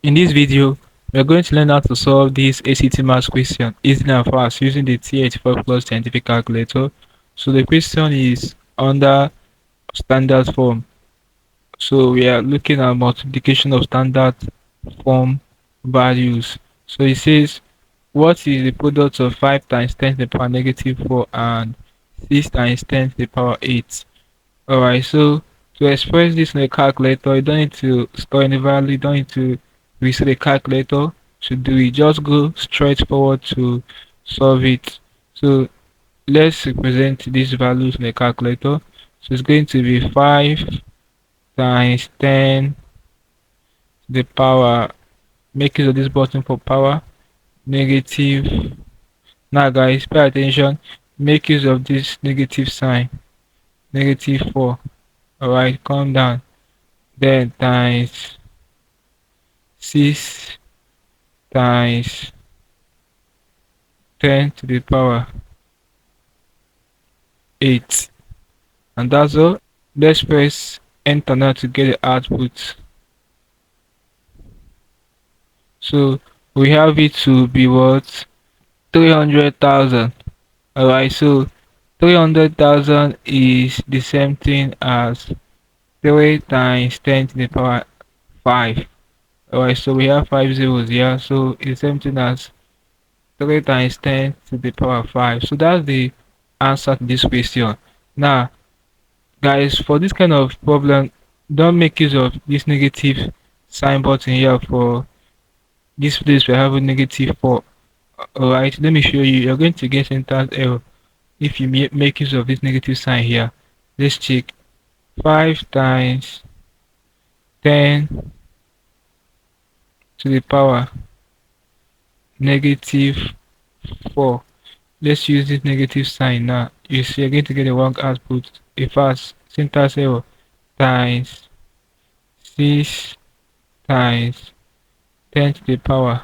In this video, we are going to learn how to solve this ACT maths question easily and fast using the T84 plus scientific calculator. So the question is under standard form. So we are looking at multiplication of standard form values. So it says, what is the product of 5 times 10 to the power negative 4 and 6 times 10 to the power 8? Alright, so to express this in a calculator, you don't need to store any value, you don't need to reset the calculator to do it. Just go straight forward to solve it. So let's represent these values in a calculator. So it's going to be 5 times 10 to the power, make use of this button for power, negative. Now guys, pay attention, make use of this negative sign, negative 4. Alright, calm down. Then times 6 times 10 to the power 8. And that's all. Let's press enter now to get the output. So we have it to be what? 300,000. Alright, so 300,000 is the same thing as 3 times 10 to the power 5. Alright, so we have 5 zeros here, so it's the same thing as 3 times 10 to the power 5. So that's the answer to this question. Now guys, for this kind of problem, don't make use of this negative sign button here. For this place we have a negative 4. Alright, let me show you. You're going to get syntax error if you make use of this negative sign here. Let's check. 5 times 10 to the power negative 4. Let's use this negative sign now. You see, you're going to get the wrong output. A fast syntax error times 6 times 10 to the power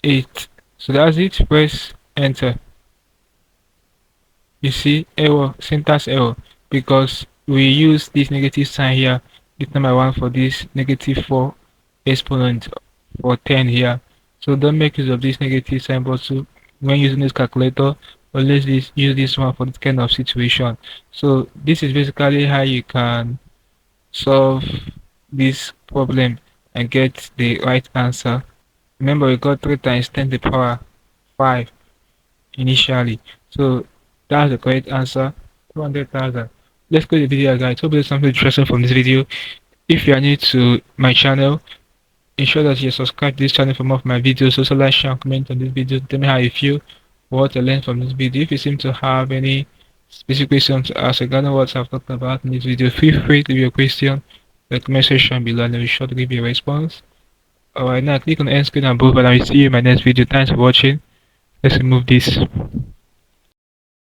8. So that's it. Press enter. You see error, syntax error, because we use this negative sign here, this number 1 for this negative 4 exponent for 10 here. So don't make use of this negative sign button when using this calculator, or let's use this one for this kind of situation. So this is basically how you can solve this problem and get the right answer. Remember, we got 3 times 10 to the power 5 initially. So that's the correct answer, 200,000. Let's go to the video guys. Hope there's something interesting from this video. If you are new to my channel, ensure that you subscribe to this channel for more of my videos. Also like, share, and comment on this video. Tell me how you feel, what you learned from this video. If you seem to have any specific questions to ask regarding what I've talked about in this video, feel free to leave your question in the comment section below and I'll be sure to give you a response. Alright, now click on the end screen above and I will see you in my next video. Thanks for watching. Let's remove this.